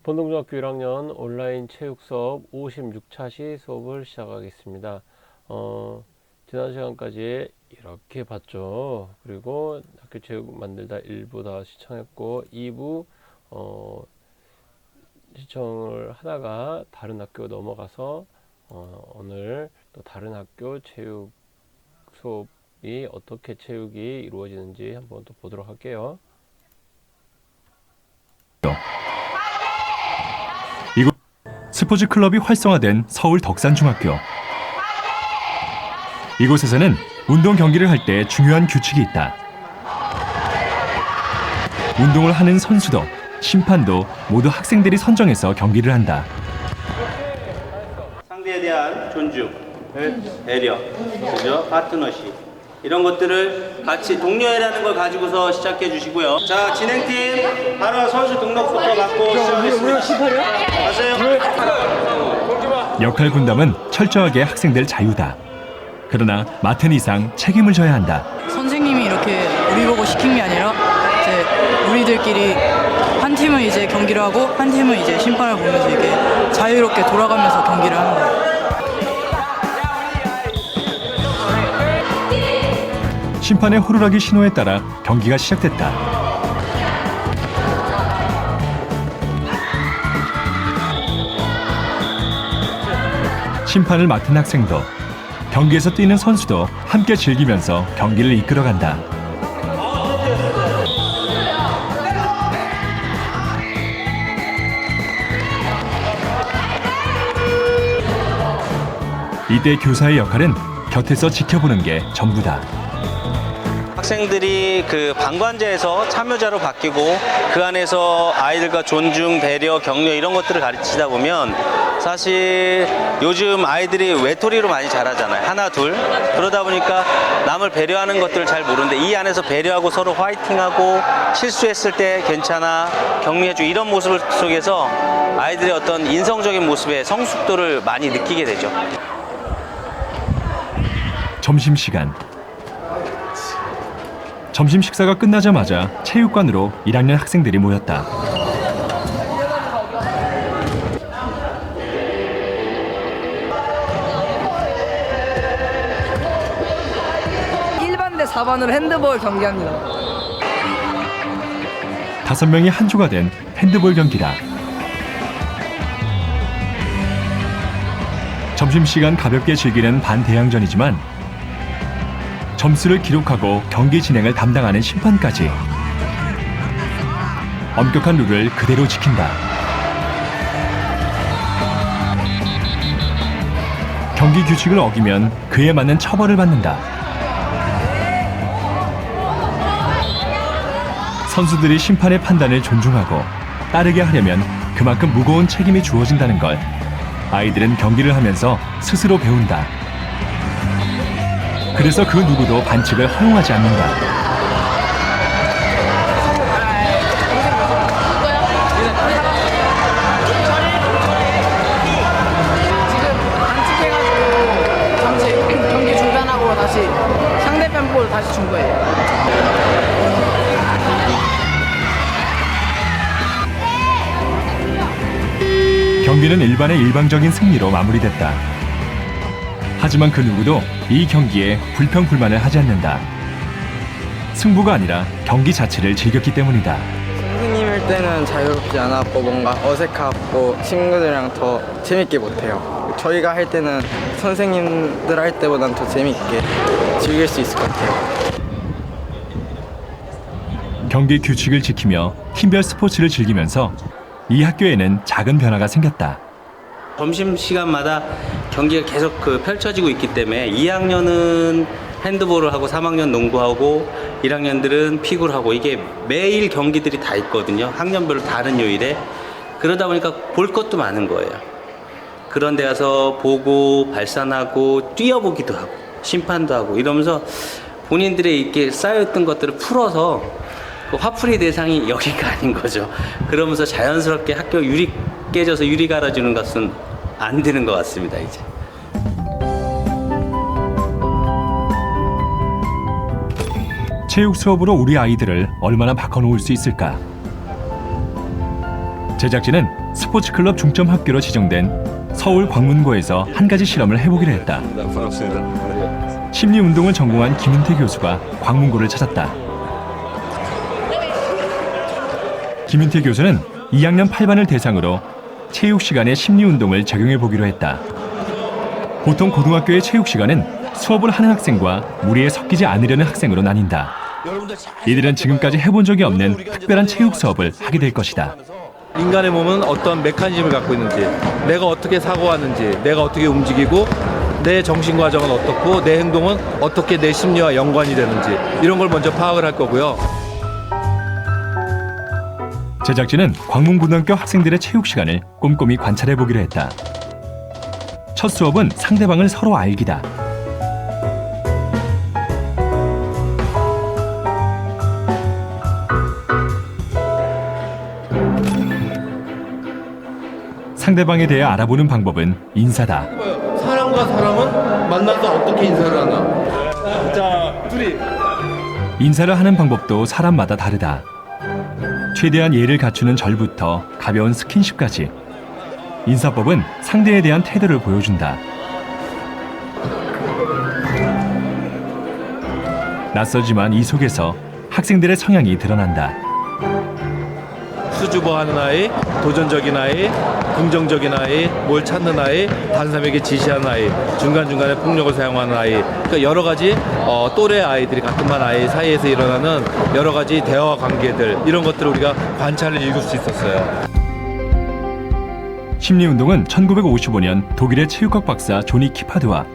본동중학교 1학년 온라인 체육 수업 56차 시 수업을 시작하겠습니다. 지난 시간까지 이렇게 봤죠. 그리고 학교 체육 만들다 1부 다 시청했고 2부 시청을 하다가 다른 학교 넘어가서 오늘 또 다른 학교 체육 수업이 어떻게 체육이 이루어지는지 한번 또 보도록 할게요. 이곳 스포츠 클럽이 활성화된 서울 덕산중학교. 이곳에서는 운동 경기를 할 때 중요한 규칙이 있다. 운동을 하는 선수도 심판도 모두 학생들이 선정해서 경기를 한다. 상대에 대한 존중, 배려, 그죠? 파트너십 이런 것들을 같이 동료애라는 걸 가지고서 시작해 주시고요. 자, 진행팀 바로 선수 등록부터 받고 시작하겠습니다. 가세요. 역할 분담은 철저하게 학생들 자유다. 그러나 맡은 이상 책임을 져야 한다. 선생님이 이렇게 우리 보고 시킨 게 아니라 이제 우리들끼리 한 팀은 이제 경기를 하고 한 팀은 이제 심판을 보면서 이렇게 자유롭게 돌아가면서 경기를 하는 거예요. 심판의 호루라기 신호에 따라 경기가 시작됐다. 심판을 맡은 학생도 경기에서 뛰는 선수도 함께 즐기면서 경기를 이끌어간다. 이때 교사의 역할은 곁에서 지켜보는 게 전부다. 학생들이 그 방관자에서 참여자로 바뀌고 그 안에서 아이들과 존중, 배려, 격려 이런 것들을 가르치다 보면 사실 요즘 아이들이 외톨이로 많이 자라잖아요. 하나, 둘. 그러다 보니까 남을 배려하는 것들을 잘 모르는데 이 안에서 배려하고 서로 화이팅하고 실수했을 때 괜찮아, 격려해주고 이런 모습 속에서 아이들의 어떤 인성적인 모습의 성숙도를 많이 느끼게 되죠. 점심시간. 점심 식사가 끝나자마자 체육관으로 1학년 학생들이 모였다. 일반 대 4반으로 핸드볼 경기합니다. 5명이 한 조가 된 핸드볼 경기다. 점심시간 가볍게 즐기는 반대항전이지만 점수를 기록하고 경기 진행을 담당하는 심판까지 엄격한 룰을 그대로 지킨다. 경기 규칙을 어기면 그에 맞는 처벌을 받는다. 선수들이 심판의 판단을 존중하고 따르게 하려면 그만큼 무거운 책임이 주어진다는 걸 아이들은 경기를 하면서 스스로 배운다. 그래서 그 누구도 반칙을 허용하지 않는다. 지금 반칙해가지고 잠시 경기 중단하고 다시 상대편 볼 다시 준 거예요. 경기는 일반의 일방적인 승리로 마무리됐다. 하지만 그 누구도 이 경기에 불평불만을 하지 않는다. 승부가 아니라 경기 자체를 즐겼기 때문이다. 선생님일 때는 자유롭지 않았고 뭔가 어색하고 친구들이랑 더 재밌게 못해요. 저희가 할 때는 선생님들 할 때보단 더 재밌게 즐길 수 있을 것 같아요. 경기 규칙을 지키며 팀별 스포츠를 즐기면서 이 학교에는 작은 변화가 생겼다. 점심시간마다 경기가 계속 펼쳐지고 있기 때문에 2학년은 핸드볼을 하고 3학년 농구하고 1학년들은 피구를 하고 이게 매일 경기들이 다 있거든요. 학년별로 다른 요일에. 그러다 보니까 볼 것도 많은 거예요. 그런 데 가서 보고 발산하고 뛰어보기도 하고 심판도 하고 이러면서 본인들의 이렇게 쌓여있던 것들을 풀어서 그 화풀이 대상이 여기가 아닌 거죠. 그러면서 자연스럽게 학교 유리 깨져서 유리 갈아주는 것은 안 되는 것 같습니다, 이제. 체육 수업으로 우리 아이들을 얼마나 바꿔놓을 수 있을까? 제작진은 스포츠클럽 중점학교로 지정된 서울 광문고에서 한 가지 실험을 해보기로 했다. 심리운동을 전공한 김윤태 교수가 광문고를 찾았다. 김윤태 교수는 2학년 8반을 대상으로 체육 시간에 심리운동을 적용해 보기로 했다. 보통 고등학교의 체육 시간은 수업을 하는 학생과 무리에 섞이지 않으려는 학생으로 나뉜다. 이들은 지금까지 해본 적이 없는 특별한 체육 수업을 하게 될 것이다. 인간의 몸은 어떤 메커니즘을 갖고 있는지, 내가 어떻게 사고하는지, 내가 어떻게 움직이고 내 정신 과정은 어떻고 내 행동은 어떻게 내 심리와 연관이 되는지 이런 걸 먼저 파악을 할 거고요. 제작진은 광문고등학교 학생들의 체육 시간을 꼼꼼히 관찰해 보기로 했다. 첫 수업은 상대방을 서로 알기다. 상대방에 대해 알아보는 방법은 인사다. 사람과 사람은 만나서 어떻게 인사를 하나? 자, 둘이. 인사를 하는 방법도 사람마다 다르다. 최대한 예를 갖추는 절부터 가벼운 스킨십까지. 인사법은 상대에 대한 태도를 보여준다. 낯설지만 이 속에서 학생들의 성향이 드러난다. 수줍어하는 아이, 도전적인 아이, 긍정적인 아이, 뭘 찾는 아이, 다른 사람에게 지시하는 아이, 중간중간에 폭력을 사용하는 아이. 그러니까 여러 가지 또래 아이들이 같은 반 아이 사이에서 일어나는 여러 가지 대화 관계들, 이런 것들을 우리가 관찰을 읽을 수 있었어요. 심리운동은 1955년 독일의 체육학 박사 조니 키파드와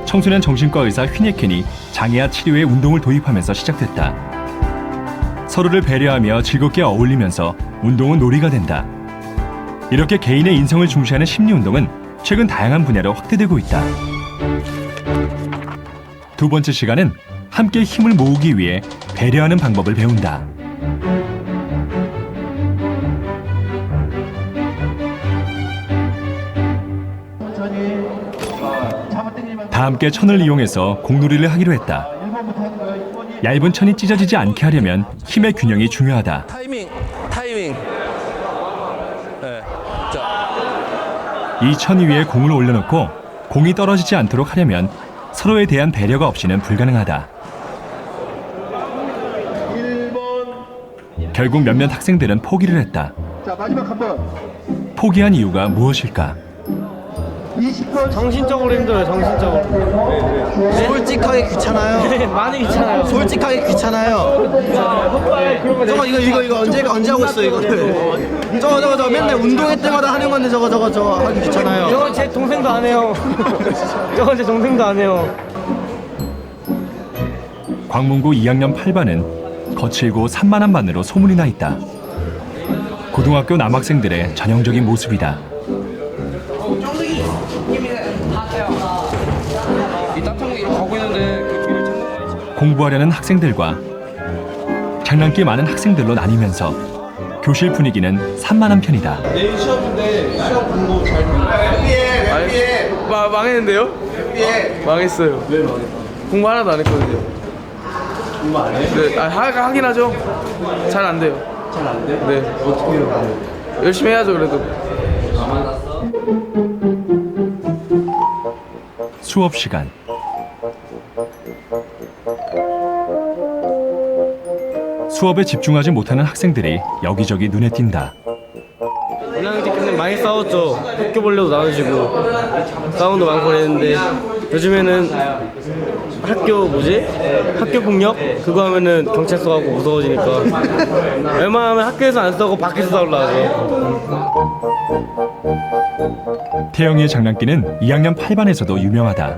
청소년 정신과 의사 휘네켄이 장애아 치료에 운동을 도입하면서 시작됐다. 서로를 배려하며 즐겁게 어울리면서 운동은 놀이가 된다. 이렇게 개인의 인성을 중시하는 심리운동은 최근 다양한 분야로 확대되고 있다. 두 번째 시간은 함께 힘을 모으기 위해 배려하는 방법을 배운다. 다 함께 천을 이용해서 공놀이를 하기로 했다. 얇은 천이 찢어지지 않게 하려면 힘의 균형이 중요하다. 타이밍. 네. 이 천 위에 공을 올려놓고 공이 떨어지지 않도록 하려면 서로에 대한 배려가 없이는 불가능하다. 결국 몇몇 학생들은 포기를 했다. 자, 마지막 한 번. 포기한 이유가 무엇일까? 20번. 정신적으로 힘들어요. 정신적으로. 솔직하게 귀찮아요. 많이 귀찮아요. 솔직하게 귀찮아요. 저거 이거 언제 하고 있어 이거를. 저거 맨날 운동회 때마다 하는 건데 저거 하기 귀찮아요. 저건 제 동생도 안 해요. 저건 제 동생도 안 해요. 광문고 2학년 8반은 거칠고 산만한 반으로 소문이 나 있다. 고등학교 남학생들의 전형적인 모습이다. 공부하려는 학생들과 장난기 많은 학생들로 나뉘면서 교실 분위기는 산만한 편이다. 내일 시험인데 시험 공부 잘 망했는데요? 망했어요. 왜 망했어? 공부 하나도 안 했거든요. 공부 안 해? 네, 하긴 하죠. 잘 안 돼요. 잘 안 돼? 네. 어떻게 해요? 열심히 해야죠, 그래도. 수업 시간. 수업에 집중하지 못하는 학생들이 여기저기 눈에 띈다. 1학년 때는 많이 싸웠죠. 학교 벌레도 나누시고 싸움도 많고 그랬는데 요즘에는 학교 폭력 그거 하면은 경찰서 가고 무서워지니까 웬만하면 학교에서 안 싸우고 밖에서 싸우려 하죠. 태영이의 장난기는 2학년 8반에서도 유명하다.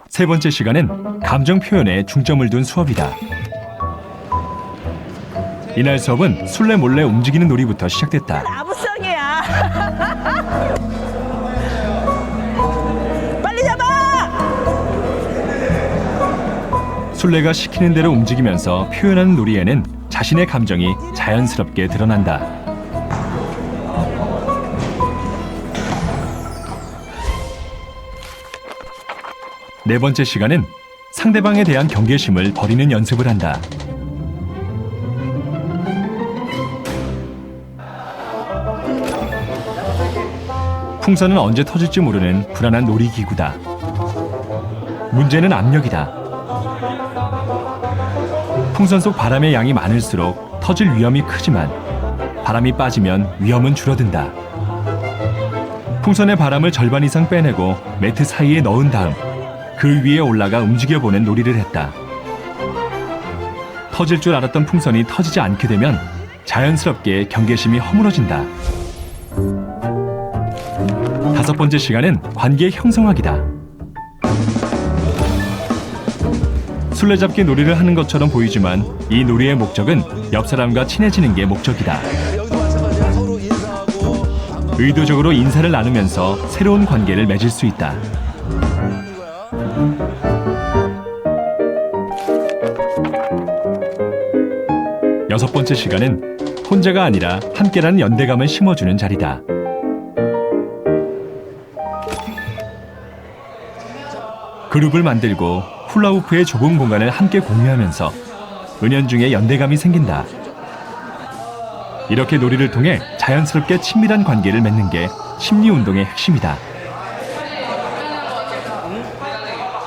세 번째 시간은 감정 표현에 중점을 둔 수업이다. 이날 수업은 술래 몰래 움직이는 놀이부터 시작됐다. 아부성이야. 빨리 잡아. 술래가 시키는 대로 움직이면서 표현하는 놀이에는 자신의 감정이 자연스럽게 드러난다. 네 번째 시간은 상대방에 대한 경계심을 버리는 연습을 한다. 풍선은 언제 터질지 모르는 불안한 놀이기구다. 문제는 압력이다. 풍선 속 바람의 양이 많을수록 터질 위험이 크지만 바람이 빠지면 위험은 줄어든다. 풍선의 바람을 절반 이상 빼내고 매트 사이에 넣은 다음 그 위에 올라가 움직여보는 놀이를 했다. 터질 줄 알았던 풍선이 터지지 않게 되면 자연스럽게 경계심이 허물어진다. 5번째 시간은 관계 형성하기다. 술래잡기 놀이를 하는 것처럼 보이지만 이 놀이의 목적은 옆 사람과 친해지는 게 목적이다. 의도적으로 인사를 나누면서 새로운 관계를 맺을 수 있다. 여섯 번째 시간은 혼자가 아니라 함께라는 연대감을 심어주는 자리다. 그룹을 만들고 훌라후프의 좁은 공간을 함께 공유하면서 은연중에 연대감이 생긴다. 이렇게 놀이를 통해 자연스럽게 친밀한 관계를 맺는 게 심리운동의 핵심이다.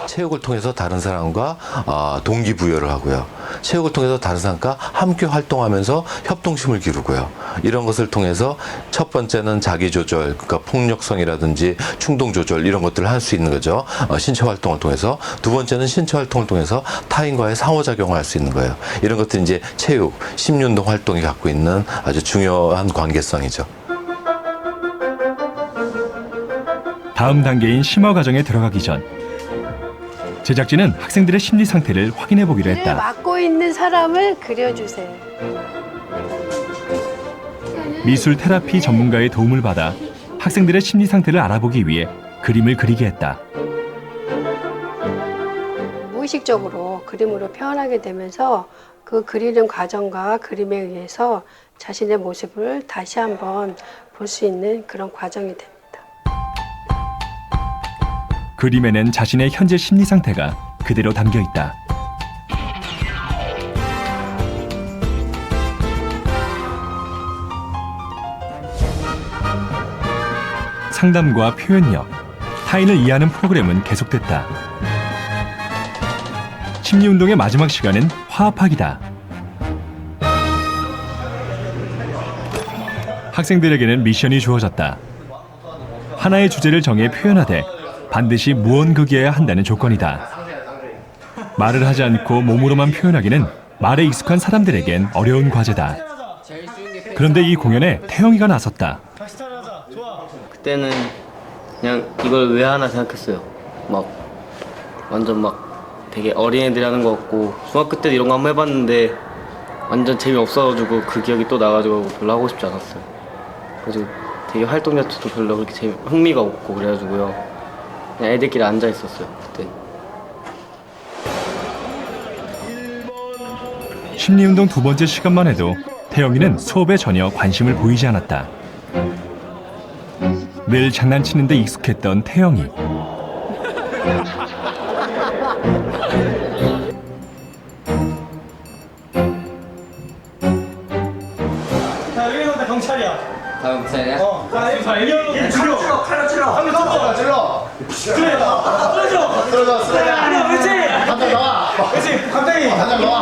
체육을 통해서 다른 사람과 동기부여를 하고요. 체육을 통해서 다른 사람과 함께 활동하면서 협동심을 기르고요. 이런 것을 통해서 첫 번째는 자기조절, 그러니까 폭력성이라든지 충동조절 이런 것들을 할 수 있는 거죠. 신체 활동을 통해서. 두 번째는 신체 활동을 통해서 타인과의 상호작용을 할 수 있는 거예요. 이런 것들이 이제 체육, 심리운동 활동이 갖고 있는 아주 중요한 관계성이죠. 다음 단계인 심화 과정에 들어가기 전 제작진은 학생들의 심리 상태를 확인해 보기로 했다. 맡고 있는 사람을 그려주세요. 미술 테라피 전문가의 도움을 받아 학생들의 심리 상태를 알아보기 위해 그림을 그리게 했다. 무의식적으로 그림으로 표현하게 되면서 그 그리는 과정과 그림에 의해서 자신의 모습을 다시 한번 볼 수 있는 그런 과정이 됩니다. 그림에는 자신의 현재 심리 상태가 그대로 담겨 있다. 상담과 표현력, 타인을 이해하는 프로그램은 계속됐다. 심리운동의 마지막 시간은 화합하기다. 학생들에게는 미션이 주어졌다. 하나의 주제를 정해 표현하되 반드시 무언극이어야 한다는 조건이다. 말을 하지 않고 몸으로만 표현하기는 말에 익숙한 사람들에겐 어려운 과제다. 그런데 이 공연에 태영이가 나섰다. 그때는 그냥 이걸 왜 하나 생각했어요. 막 완전 막 되게 어린애들이 하는 것 같고 중학교 때도 이런 거 한번 해봤는데 완전 재미없어가지고 그 기억이 또 나가지고 별로 하고 싶지 않았어요. 그래서 되게 활동 자체도 별로 그렇게 흥미가 없고 그래가지고요. 그냥 애들끼리 앉아 있었어요 그때. 심리운동 2번째 시간만 해도 태영이는 수업에 전혀 관심을 보이지 않았다. 늘 장난치는 데 익숙했던 태영이. 자 여기서 경찰이야. 경찰이야? 얘 찔러. 칼로 찔러. 칼로 찔러. 그래. 쓰러져. 아니야 그렇지. 당장 나와. 그렇지. 갑자기. 당장 나와.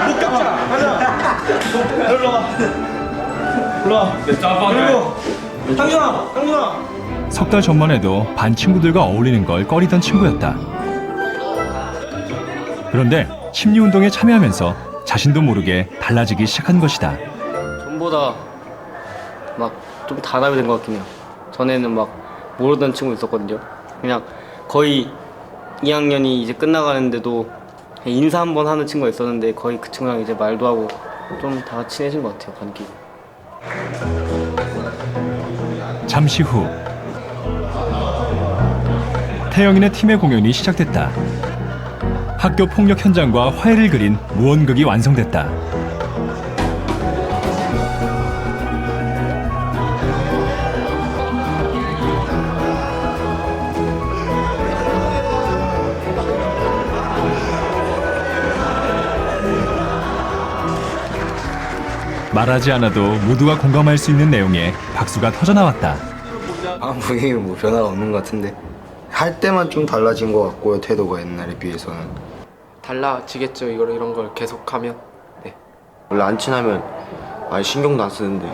못 겹자. 가자. 일로 와. 그리고 상준아. 석 달 전만 해도 반 친구들과 어울리는 걸 꺼리던 친구였다. 그런데 심리운동에 참여하면서 자신도 모르게 달라지기 시작한 것이다. 전보다 막 좀 단합이 된 것 같긴 해요. 전에는 막 모르던 친구 있었거든요. 그냥 거의 2학년이 이제 끝나가는데도 그냥 인사 한번 하는 친구가 있었는데 거의 그 친구랑 이제 말도 하고 좀 다 친해진 것 같아요, 반기. 잠시 후 태영이네 팀의 공연이 시작됐다. 학교 폭력 현장과 화해를 그린 무언극이 완성됐다. 말하지 않아도 모두가 공감할 수 있는 내용에 박수가 터져나왔다. 분위기는 뭐 변화가 없는 것 같은데 할 때만 좀 달라진 것 같고요. 태도가 옛날에 비해서는. 달라지겠죠. 이런 걸 계속하면. 네. 원래 안 친하면 아예 신경도 안 쓰는데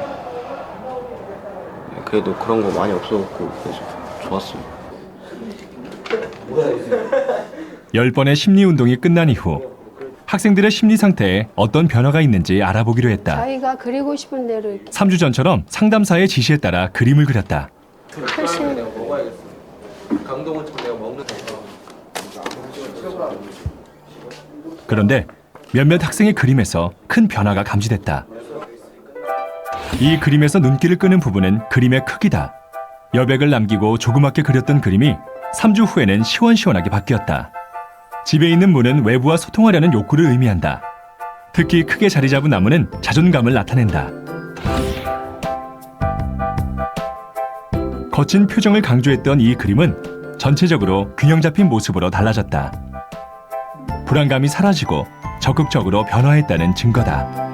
그래도 그런 거 많이 없어졌고 그래서 좋았습니다. 10번의 심리운동이 끝난 이후 학생들의 심리 상태에 어떤 변화가 있는지 알아보기로 했다. 자기가 그리고 싶은 대로 이렇게 3주 전처럼 상담사의 지시에 따라 그림을 그렸다. 사실 그런데 몇몇 학생의 그림에서 큰 변화가 감지됐다. 이 그림에서 눈길을 끄는 부분은 그림의 크기다. 여백을 남기고 조그맣게 그렸던 그림이 3주 후에는 시원시원하게 바뀌었다. 집에 있는 문은 외부와 소통하려는 욕구를 의미한다. 특히 크게 자리 잡은 나무는 자존감을 나타낸다. 거친 표정을 강조했던 이 그림은 전체적으로 균형 잡힌 모습으로 달라졌다. 불안감이 사라지고 적극적으로 변화했다는 증거다.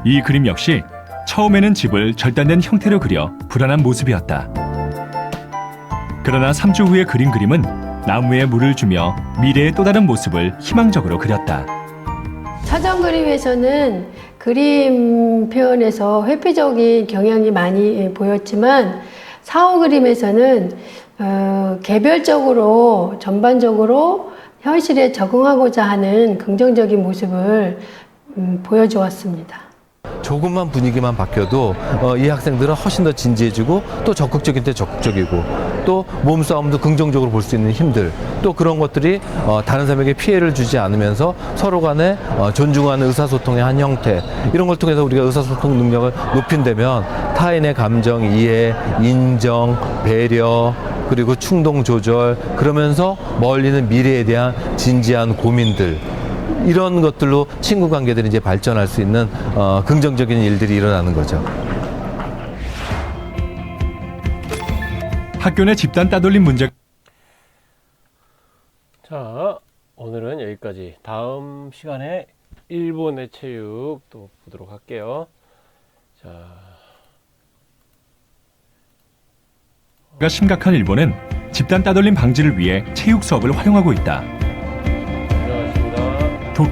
이 그림 역시 처음에는 집을 절단된 형태로 그려 불안한 모습이었다. 그러나 3주 후에 그린 그림은 나무에 물을 주며 미래의 또 다른 모습을 희망적으로 그렸다. 사전 그림에서는 그림 표현에서 회피적인 경향이 많이 보였지만 사후 그림에서는 개별적으로 전반적으로 현실에 적응하고자 하는 긍정적인 모습을 보여주었습니다. 조금만 분위기만 바뀌어도 이 학생들은 훨씬 더 진지해지고 또 적극적일 때 적극적이고 또 몸싸움도 긍정적으로 볼 수 있는 힘들 또 그런 것들이 다른 사람에게 피해를 주지 않으면서 서로 간에 존중하는 의사소통의 한 형태 이런 걸 통해서 우리가 의사소통 능력을 높인다면 타인의 감정 이해, 인정, 배려 그리고 충동 조절 그러면서 멀리는 미래에 대한 진지한 고민들 이런 것들로 친구 관계들이 이제 발전할 수 있는 긍정적인 일들이 일어나는 거죠. 학교 내 집단 따돌림 문제. 자, 오늘은 여기까지. 다음 시간에 일본의 체육 또 보도록 할게요. 자, 심각한 일본은 집단 따돌림 방지를 위해 체육 수업을 활용하고 있다.